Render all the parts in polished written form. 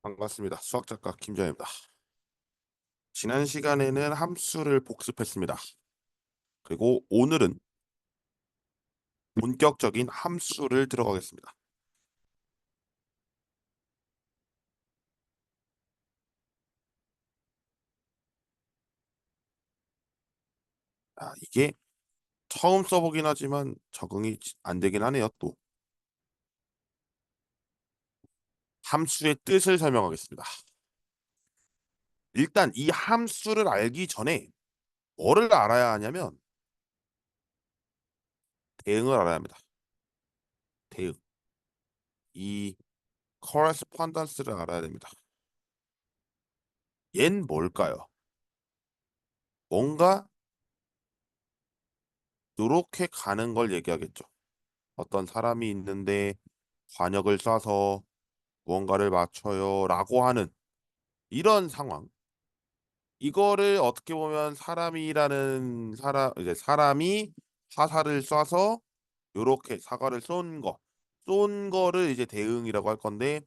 반갑습니다. 수학작가 김정입니다. 지난 시간에는 함수를 복습했습니다. 그리고 오늘은 본격적인 함수를 들어가겠습니다. 이게 처음 써보긴 하지만 적응이 안 되긴 하네요. 또 함수의 뜻을 설명하겠습니다. 일단 이 함수를 알기 전에 뭐를 알아야 하냐면 대응을 알아야 합니다. 대응. 이 correspondence를 알아야 됩니다. 얜 뭘까요? 뭔가 이렇게 가는 걸 얘기하겠죠. 어떤 사람이 있는데 관역을 쏴서 무언가를 맞춰요 라고 하는 이런 상황. 이거를 어떻게 보면 사람이라는 사람 이제 사람이 화살을 쏴서 요렇게 사과를 쏜 거를 이제 대응이라고 할 건데,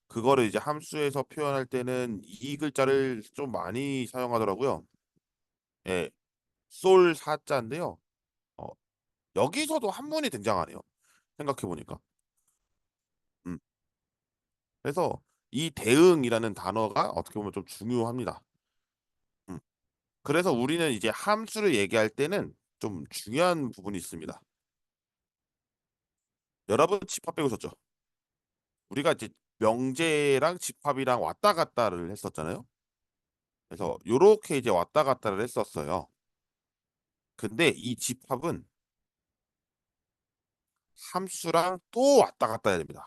그거를 이제 함수에서 표현할 때는 이 글자를 좀 많이 사용하더라고요. 예, 쏠 사자인데요. 어, 여기서도 한 문이 등장하네요. 생각해 보니까. 음. 그래서 이 대응이라는 단어가 어떻게 보면 좀 중요합니다. 음. 그래서 우리는 이제 함수를 얘기할 때는 좀 중요한 부분이 있습니다. 여러분 집합 배우셨죠? 우리가 이제 명제랑 집합이랑 왔다 갔다를 했었잖아요. 그래서 요렇게 이제 왔다 갔다를 했었어요. 근데 이 집합은 함수랑 또 왔다 갔다 해야 됩니다.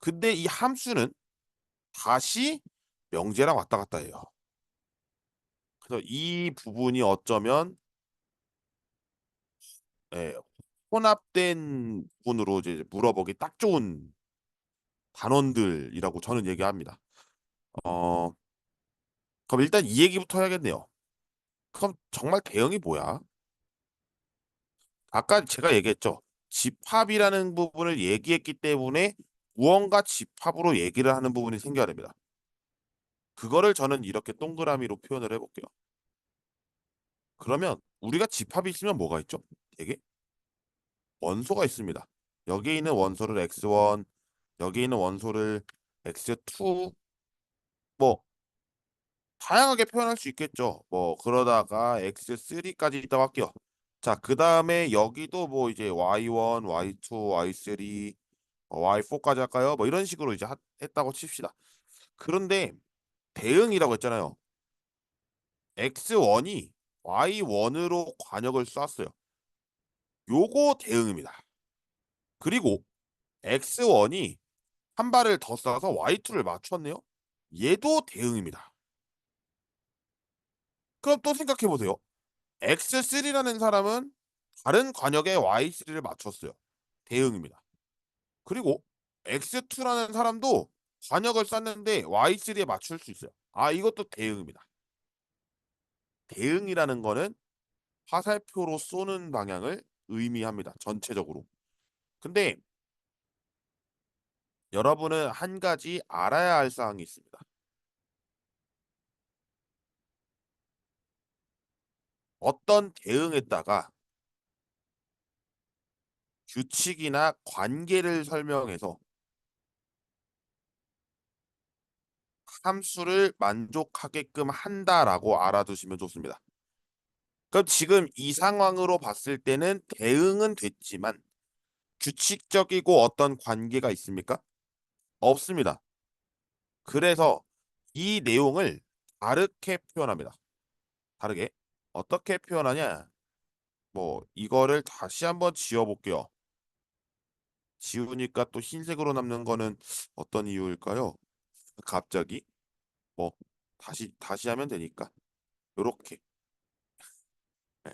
근데 이 함수는 다시 명제랑 왔다 갔다 해요. 그래서 이 부분이 어쩌면 예, 혼합된 부분으로 이제 물어보기 딱 좋은 단원들이라고 저는 얘기합니다. 어, 그럼 일단 이 얘기부터 해야겠네요. 그럼 정말 대형이 뭐야? 아까 제가 얘기했죠. 집합이라는 부분을 얘기했기 때문에 무언가 집합으로 얘기를 하는 부분이 생겨야 됩니다. 그거를 저는 이렇게 동그라미로 표현을 해볼게요. 그러면 우리가 집합이 있으면 뭐가 있죠? 되게 원소가 있습니다. 여기 있는 원소를 x1, 여기 있는 원소를 x2, 뭐 다양하게 표현할 수 있겠죠. 뭐 그러다가 x3까지 있다고 할게요. 자, 그 다음에 여기도 뭐 이제 y1, y2, y3, y4까지 할까요? 뭐 이런 식으로 이제 했다고 칩시다. 그런데 대응이라고 했잖아요. x1이 y1으로 관역을 쐈어요. 요거 대응입니다. 그리고 x1이 한 발을 더 쏴서 y2를 맞췄네요. 얘도 대응입니다. 그럼 또 생각해 보세요. x3라는 사람은 다른 관역에 y3를 맞췄어요. 대응입니다. 그리고 x2라는 사람도 관역을 쐈는데 y3에 맞출 수 있어요. 이것도 대응입니다. 대응이라는 거는 화살표로 쏘는 방향을 의미합니다. 전체적으로. 근데 여러분은 한 가지 알아야 할 사항이 있습니다. 어떤 대응에다가 규칙이나 관계를 설명해서 함수를 만족하게끔 한다라고 알아두시면 좋습니다. 그럼 지금 이 상황으로 봤을 때는 대응은 됐지만 규칙적이고 어떤 관계가 있습니까? 없습니다. 그래서 이 내용을 다르게 표현합니다. 다르게. 어떻게 표현하냐? 뭐 이거를 다시 한번 지워볼게요. 지우니까 또 흰색으로 남는 거는 어떤 이유일까요? 갑자기 뭐 다시 하면 되니까 요렇게. 네.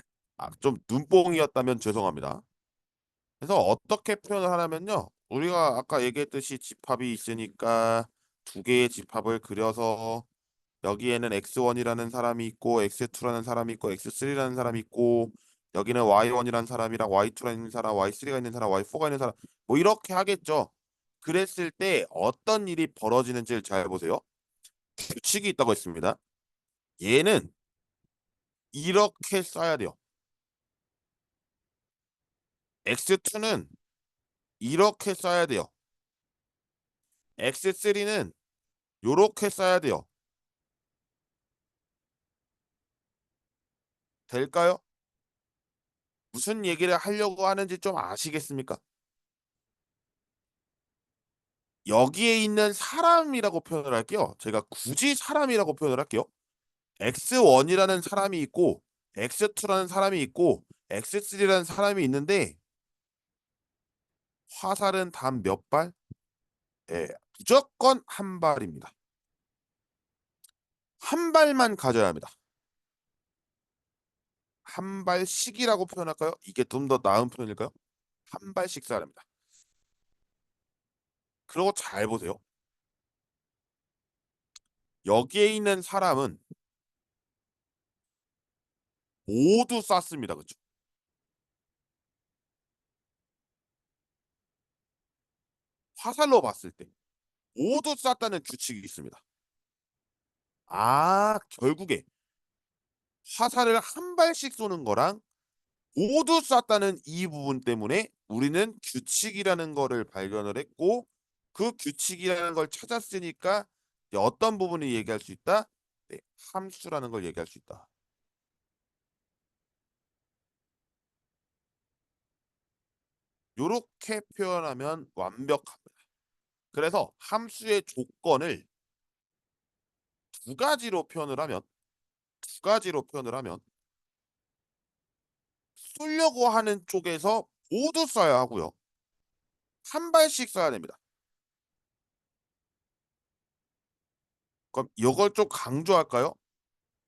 좀 눈뽕이었다면 죄송합니다. 그래서 어떻게 표현을 하냐면요. 우리가 아까 얘기했듯이 집합이 있으니까 두 개의 집합을 그려서 여기에는 x1이라는 사람이 있고 x2라는 사람이 있고 x3라는 사람이 있고 여기는 y1이라는 사람이랑 y2라는 사람, y3가 있는 사람, y4가 있는 사람 뭐 이렇게 하겠죠. 그랬을 때 어떤 일이 벌어지는지를 잘 보세요. 규칙이 있다고 했습니다. 얘는 이렇게 써야 돼요. x2는 이렇게 써야 돼요. x3는 이렇게 써야 돼요. 될까요? 무슨 얘기를 하려고 하는지 좀 아시겠습니까? 여기에 있는 사람이라고 표현을 할게요. 제가 굳이 사람이라고 표현을 할게요. X1이라는 사람이 있고 X2라는 사람이 있고 X3라는 사람이 있는데 화살은 단 몇 발? 예, 무조건 한 발입니다. 한 발만 가져야 합니다. 한 발씩이라고 표현할까요? 이게 좀 더 나은 표현일까요? 한 발씩 쏴야 합니다. 그리고 잘 보세요. 여기에 있는 사람은 모두 쐈습니다. 그렇죠? 화살로 봤을 때 모두 쐈다는 규칙이 있습니다. 결국에 화살을 한 발씩 쏘는 거랑 모두 쐈다는 이 부분 때문에 우리는 규칙이라는 거를 발견을 했고 그 규칙이라는 걸 찾았으니까 이제 어떤 부분을 얘기할 수 있다? 네, 함수라는 걸 얘기할 수 있다. 이렇게 표현하면 완벽합니다. 그래서 함수의 조건을 두 가지로 표현을 하면 쏘려고 하는 쪽에서 모두 쏴야 하고요. 한 발씩 쏴야 됩니다. 그럼 이걸 좀 강조할까요?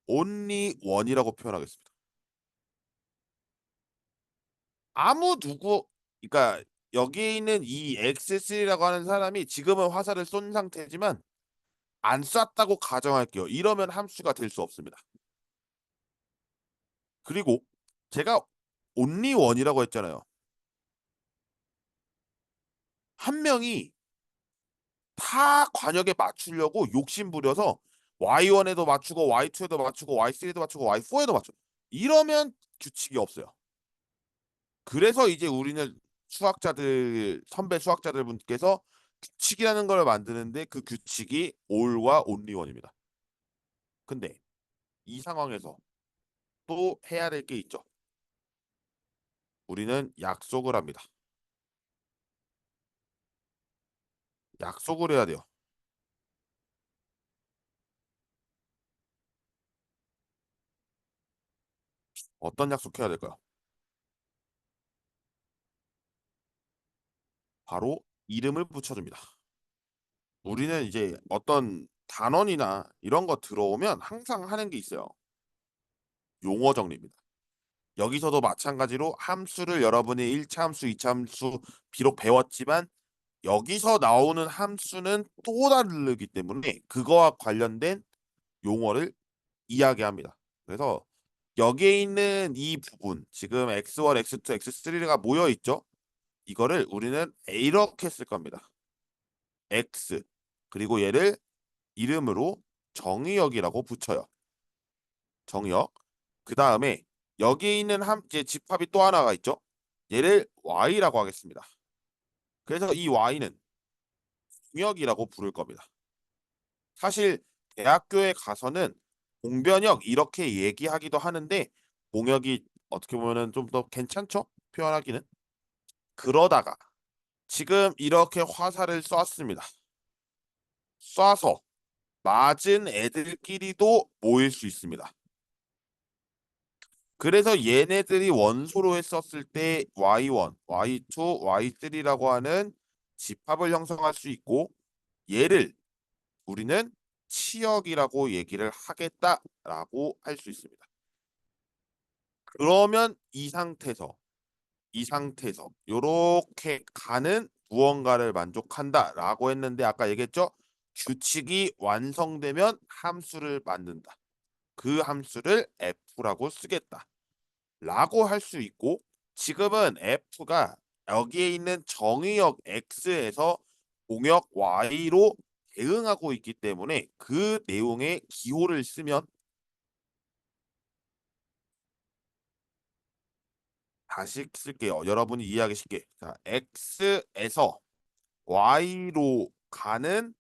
only one이라고 표현하겠습니다. 아무 누구 그러니까 여기에 있는 이 X3라고 하는 사람이 지금은 화살을 쏜 상태지만 안 쐈다고 가정할게요. 이러면 함수가 될 수 없습니다. 그리고 제가 only one이라고 했잖아요. 한 명이 다 관역에 맞추려고 욕심 부려서 Y1에도 맞추고 Y2에도 맞추고 Y3에도 맞추고 Y4에도 맞추고 이러면 규칙이 없어요. 그래서 이제 우리는 선배 수학자들 분께서 규칙이라는 걸 만드는데 그 규칙이 all과 only one입니다. 근데 이 상황에서 또 해야 될 게 있죠. 우리는 약속을 합니다. 약속을 해야 돼요. 어떤 약속해야 될까요? 바로 이름을 붙여줍니다. 우리는 이제 어떤 단원이나 이런 거 들어오면 항상 하는 게 있어요. 용어 정리입니다. 여기서도 마찬가지로 함수를 여러분이 1차 함수, 2차 함수 비록 배웠지만 여기서 나오는 함수는 또 다르기 때문에 그거와 관련된 용어를 이야기합니다. 그래서 여기에 있는 이 부분 지금 x1, x2, x3가 모여 있죠. 이거를 우리는 이렇게 쓸 겁니다. x 그리고 얘를 이름으로 정의역이라고 붙여요. 정의역. 그 다음에 여기에 있는 이제 집합이 또 하나가 있죠. 얘를 y라고 하겠습니다. 그래서 이 y는 공역이라고 부를 겁니다. 사실 대학교에 가서는 공변역 이렇게 얘기하기도 하는데 공역이 어떻게 보면은 좀 더 괜찮죠? 표현하기는. 그러다가 지금 이렇게 화살을 쐈습니다. 쏴서 맞은 애들끼리도 모일 수 있습니다. 그래서 얘네들이 원소로 했었을 때 Y1, Y2, Y3라고 하는 집합을 형성할 수 있고 얘를 우리는 치역이라고 얘기를 하겠다라고 할 수 있습니다. 그러면 이 상태에서 요렇게 가는 무언가를 만족한다라고 했는데 아까 얘기했죠? 규칙이 완성되면 함수를 만든다. 그 함수를 f라고 쓰겠다. 라고 할 수 있고 지금은 f가 여기에 있는 정의역 x에서 공역 y로 대응하고 있기 때문에 그 내용의 기호를 쓰면 다시 쓸게요. 여러분이 이해하기 쉽게. 자, x에서 y로 가는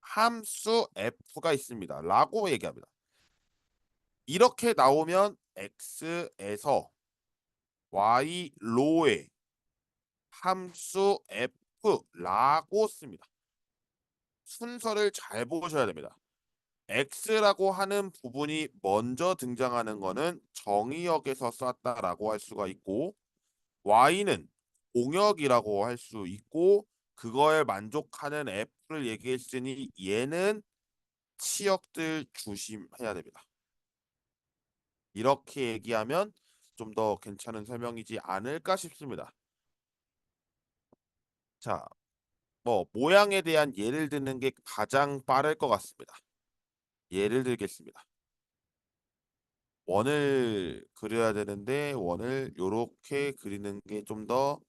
함수 f가 있습니다. 라고 얘기합니다. 이렇게 나오면 x에서 y로의 함수 f라고 씁니다. 순서를 잘 보셔야 됩니다. x라고 하는 부분이 먼저 등장하는 거는 정의역에서 썼다라고 할 수가 있고 y는 공역이라고 할 수 있고 그거에 만족하는 f를 얘기했으니 얘는 치역들 조심해야 됩니다. 이렇게 얘기하면 좀 더 괜찮은 설명이지 않을까 싶습니다. 자, 뭐 모양에 대한 예를 드는 게 가장 빠를 것 같습니다. 예를 들겠습니다. 원을 그려야 되는데 원을 요렇게 그리는 게 좀 더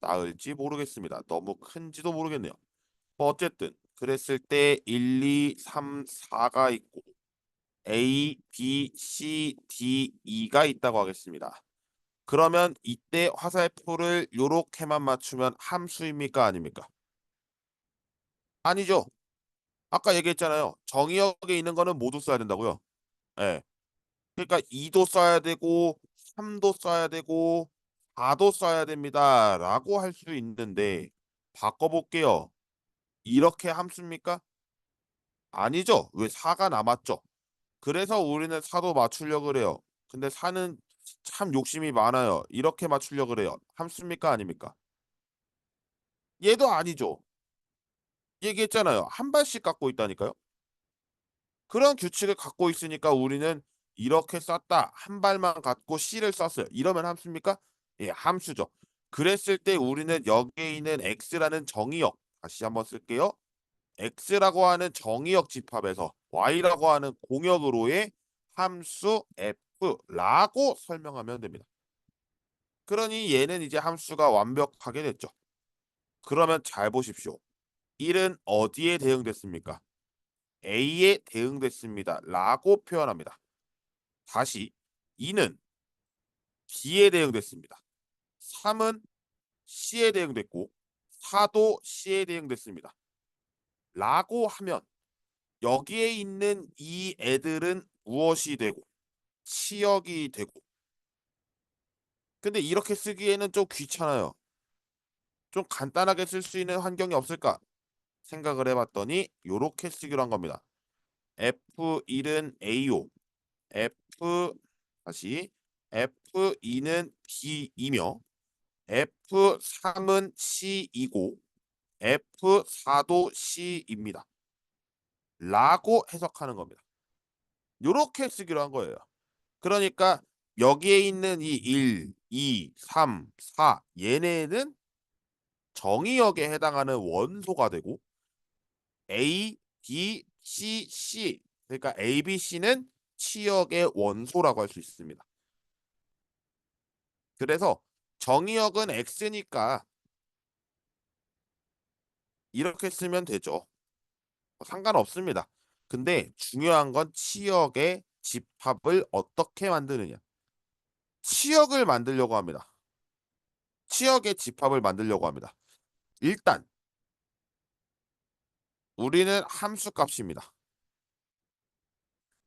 나을지 모르겠습니다. 너무 큰지도 모르겠네요. 뭐 어쨌든 그랬을 때 1, 2, 3, 4가 있고 A, B, C, D, E가 있다고 하겠습니다. 그러면 이때 화살표를 요렇게만 맞추면 함수입니까? 아닙니까? 아니죠. 아까 얘기했잖아요. 정의역에 있는 거는 모두 써야 된다고요. 예. 그러니까 2도 써야 되고 3도 써야 되고 4도 써야 됩니다. 라고 할 수 있는데 바꿔볼게요. 이렇게 함수입니까? 아니죠. 왜 4가 남았죠? 그래서 우리는 4도 맞추려고 그래요. 근데 4는 참 욕심이 많아요. 이렇게 맞추려고 그래요. 함수입니까? 아닙니까? 얘도 아니죠. 얘기했잖아요. 한 발씩 갖고 있다니까요. 그런 규칙을 갖고 있으니까 우리는 이렇게 썼다. 한 발만 갖고 C를 썼어요. 이러면 함수입니까? 예, 함수죠. 그랬을 때 우리는 여기에 있는 X라는 정의역 다시 한번 쓸게요. X라고 하는 정의역 집합에서 Y라고 하는 공역으로의 함수 F라고 설명하면 됩니다. 그러니 얘는 이제 함수가 완벽하게 됐죠. 그러면 잘 보십시오. 1은 어디에 대응됐습니까? A에 대응됐습니다. 라고 표현합니다. 다시 2는 B에 대응됐습니다. 3은 C에 대응됐고 4도 C에 대응됐습니다. 라고 하면 여기에 있는 이 애들은 무엇이 되고 치역이 되고 근데 이렇게 쓰기에는 좀 귀찮아요. 좀 간단하게 쓸 수 있는 환경이 없을까 생각을 해봤더니 이렇게 쓰기로 한 겁니다. F1은 A요. F 다시 F2는 B이며 F3은 C이고 F4도 C입니다. 라고 해석하는 겁니다. 이렇게 쓰기로 한 거예요. 그러니까 여기에 있는 이 1, 2, 3, 4 얘네는 정의역에 해당하는 원소가 되고 A, B, C, C 그러니까 A, B, C는 치역의 원소라고 할 수 있습니다. 그래서 정의역은 X니까 이렇게 쓰면 되죠. 상관없습니다. 근데 중요한 건 치역의 집합을 어떻게 만드느냐. 치역을 만들려고 합니다. 치역의 집합을 만들려고 합니다. 일단 우리는 함수값입니다.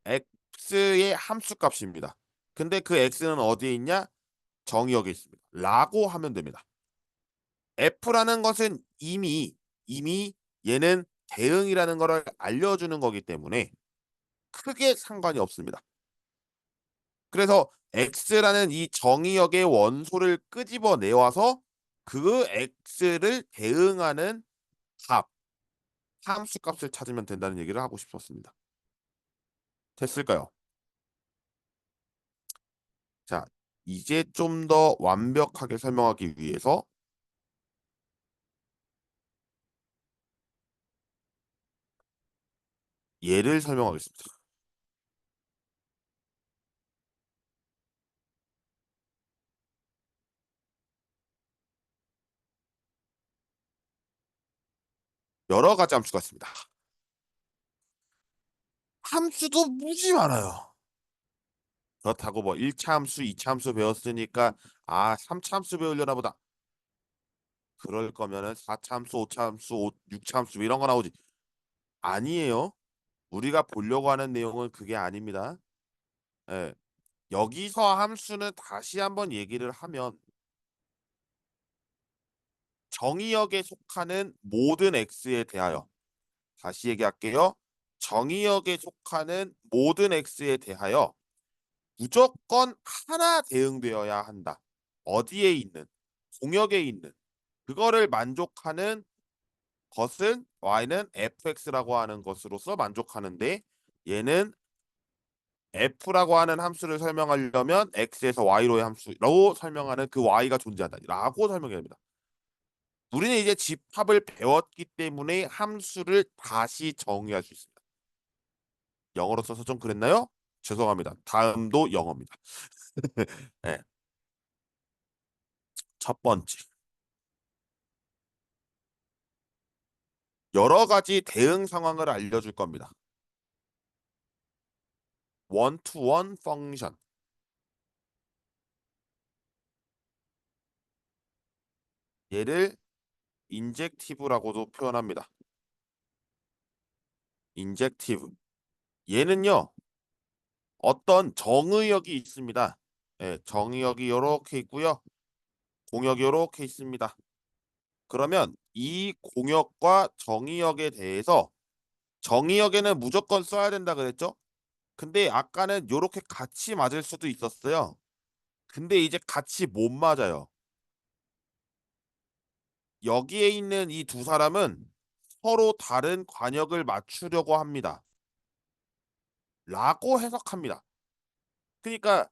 x의 함수값입니다. 근데 그 x는 어디에 있냐? 정의역에 있습니다. 라고 하면 됩니다. f라는 것은 이미 얘는 대응이라는 것을 알려주는 거기 때문에 크게 상관이 없습니다. 그래서 x라는 이 정의역의 원소를 끄집어 내와서 그 x를 대응하는 값, 함수값을 찾으면 된다는 얘기를 하고 싶었습니다. 됐을까요? 자, 이제 좀 더 완벽하게 설명하기 위해서 예를 설명하겠습니다. 여러 가지 함수가 있습니다. 함수도 무지 많아요. 그렇다고 뭐 1차 함수, 2차 함수 배웠으니까 3차 함수 배우려나 보다. 그럴 거면은 4차 함수, 5차 함수, 6차 함수 이런 거 나오지. 아니에요. 우리가 보려고 하는 내용은 그게 아닙니다. 예. 여기서 함수는 다시 한번 얘기를 하면 정의역에 속하는 모든 x에 대하여 다시 얘기할게요. 정의역에 속하는 모든 x에 대하여 무조건 하나 대응되어야 한다. 어디에 있는 공역에 있는 그거를 만족하는 것은 y는 fx라고 하는 것으로서 만족하는데 얘는 f라고 하는 함수를 설명하려면 x에서 y로의 함수라고 설명하는 그 y가 존재한다라고 설명해야 됩니다. 우리는 이제 집합을 배웠기 때문에 함수를 다시 정의할 수 있습니다. 영어로 써서 좀 그랬나요? 죄송합니다. 다음도 영어입니다. 네, 첫 번째. 여러 가지 대응 상황을 알려줄 겁니다. 원투원 펑션. 얘를 인젝티브라고도 표현합니다. 인젝티브. 얘는요, 어떤 정의역이 있습니다. 예, 정의역이 이렇게 있고요. 공역이 이렇게 있습니다. 그러면 이 공역과 정의역에 대해서 정의역에는 무조건 써야 된다 그랬죠? 근데 아까는 이렇게 같이 맞을 수도 있었어요. 근데 이제 같이 못 맞아요. 여기에 있는 이 두 사람은 서로 다른 관역을 맞추려고 합니다. 라고 해석합니다. 그러니까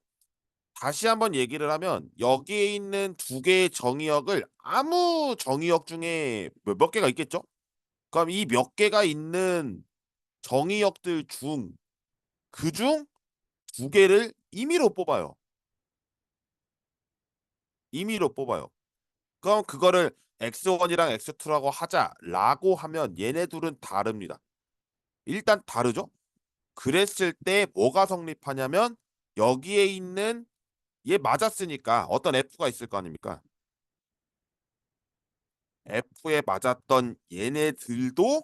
다시 한번 얘기를 하면 여기에 있는 두 개의 정의역을 아무 정의역 중에 몇 개가 있겠죠? 그럼 이 몇 개가 있는 정의역들 중 그중 두 개를 임의로 뽑아요. 임의로 뽑아요. 그럼 그거를 x1이랑 x2라고 하자라고 하면 얘네 둘은 다릅니다. 일단 다르죠? 그랬을 때 뭐가 성립하냐면 여기에 있는 얘 맞았으니까 어떤 f가 있을 거 아닙니까? f에 맞았던 얘네들도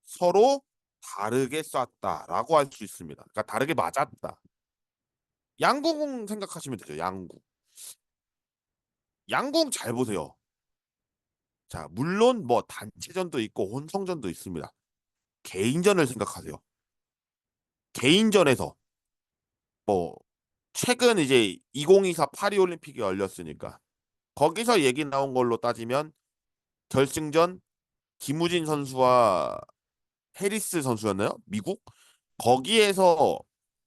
서로 다르게 쐈다라고 할 수 있습니다. 그러니까 다르게 맞았다. 양궁 생각하시면 되죠. 양궁. 양궁 잘 보세요. 자, 물론 뭐 단체전도 있고 혼성전도 있습니다. 개인전을 생각하세요. 개인전에서 뭐 최근 이제 2024 파리올림픽이 열렸으니까 거기서 얘기 나온 걸로 따지면 결승전 김우진 선수와 해리스 선수였나요? 미국? 거기에서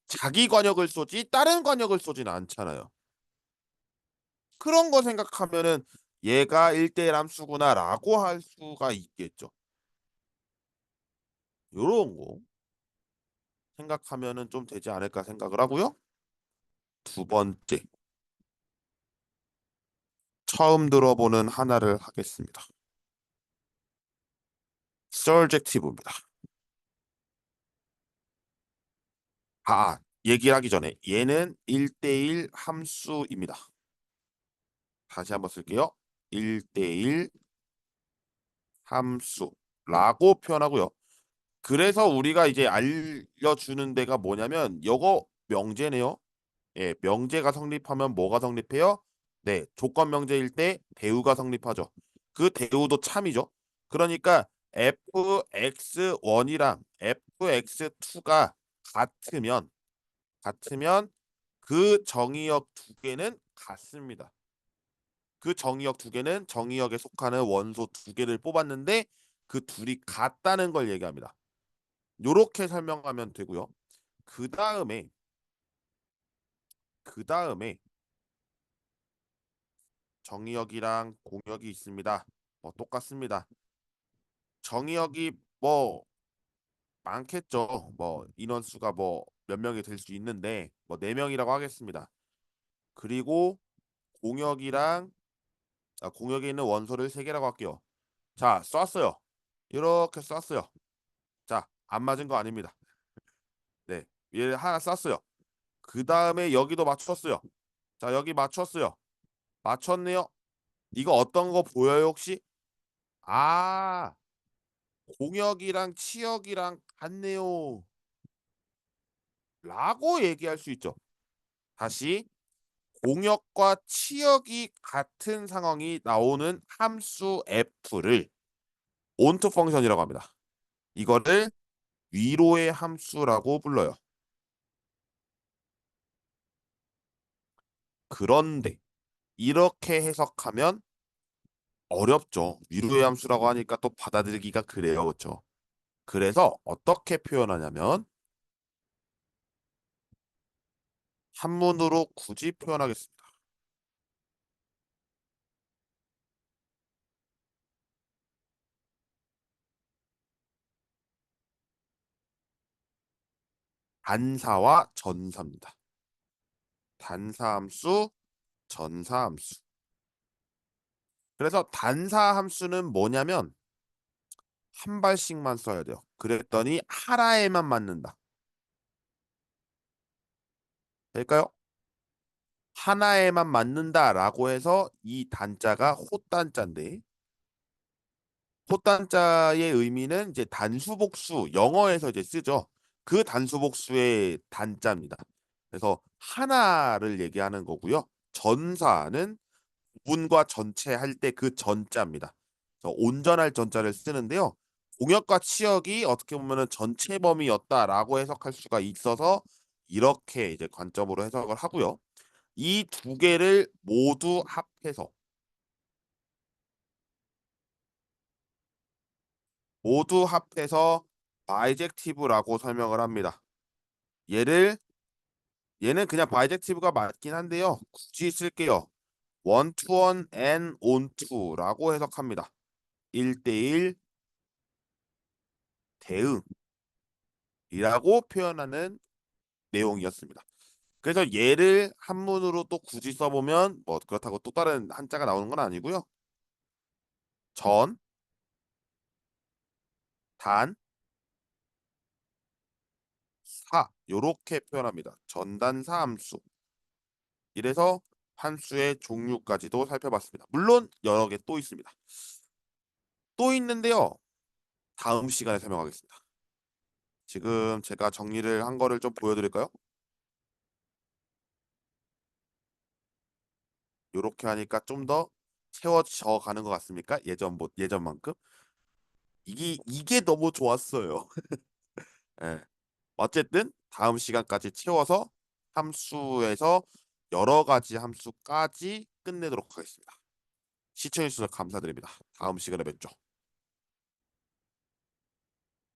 자기 관역을 쏘지 다른 관역을 쏘지는 않잖아요. 그런 거 생각하면은 얘가 1대1 함수구나라고 할 수가 있겠죠. 요런 거 생각하면은 좀 되지 않을까 생각을 하고요. 두 번째, 처음 들어보는 하나를 하겠습니다. 서젝티브입니다. 얘기를 하기 전에 얘는 1대1 함수입니다. 다시 한번 쓸게요. 1대1 함수라고 표현하고요. 그래서 우리가 이제 알려주는 데가 뭐냐면 요거 명제네요. 예, 명제가 성립하면 뭐가 성립해요? 네, 조건 명제일 때 대우가 성립하죠. 그 대우도 참이죠. 그러니까 fx1이랑 fx2가 같으면 그 정의역 두 개는 같습니다. 그 정의역 두 개는 정의역에 속하는 원소 두 개를 뽑았는데 그 둘이 같다는 걸 얘기합니다. 요렇게 설명하면 되고요. 그 다음에 그 다음에 정의역이랑 공역이 있습니다. 뭐 똑같습니다. 정의역이 뭐 많겠죠. 뭐 인원수가 뭐 몇 명이 될 수 있는데 뭐 네 명이라고 하겠습니다. 그리고 공역이랑 공역에 있는 원소를 세 개라고 할게요. 자, 쐈어요. 이렇게 썼어요. 자, 안 맞은 거 아닙니다. 네, 얘 하나 썼어요. 그 다음에 여기도 맞췄어요. 자, 여기 맞췄어요. 맞췄네요. 이거 어떤 거 보여요, 혹시? 아, 공역이랑 치역이랑 같네요. 라고 얘기할 수 있죠. 다시 공역과 치역이 같은 상황이 나오는 함수 f를 온트 펑션이라고 합니다. 이거를 위로의 함수라고 불러요. 그런데 이렇게 해석하면 어렵죠. 위로의 함수라고 하니까 또 받아들이기가 그래요. 그렇죠? 그래서 어떻게 표현하냐면 한문으로 굳이 표현하겠습니다. 단사와 전사입니다. 단사함수, 전사함수. 그래서 단사함수는 뭐냐면 한 발씩만 써야 돼요. 그랬더니 하나에만 맞는다. 될까요? 하나에만 맞는다라고 해서 이 단자가 호단자인데 호단자의 의미는 이제 단수복수 영어에서 이제 쓰죠. 그 단수복수의 단자입니다. 그래서 하나를 얘기하는 거고요. 전사는 부분과 전체 할 때 그 전자입니다. 그래서 온전할 전자를 쓰는데요. 공역과 치역이 어떻게 보면은 전체 범위였다라고 해석할 수가 있어서 이렇게 이제 관점으로 해석을 하고요. 이 두 개를 모두 합해서 바이젝티브라고 설명을 합니다. 얘를 얘는 그냥 바이젝티브가 맞긴 한데요. 굳이 쓸게요. 원투원 and 온투라고 해석합니다. 1대1 대응이라고 표현하는 내용이었습니다. 그래서 얘를 한문으로 또 굳이 써보면 뭐 그렇다고 또 다른 한자가 나오는 건 아니고요. 전, 단, 사 요렇게 표현합니다. 전단사 함수. 이래서 함수의 종류까지도 살펴봤습니다. 물론 여러 개 또 있습니다. 또 있는데요. 다음 시간에 설명하겠습니다. 지금 제가 정리를 한 거를 좀 보여드릴까요? 요렇게 하니까 좀 더 채워져 가는 것 같습니까? 예전만큼? 이게 너무 좋았어요. 예. 어쨌든 다음 시간까지 채워서 함수에서 여러 가지 함수까지 끝내도록 하겠습니다. 시청해주셔서 감사드립니다. 다음 시간에 뵙죠.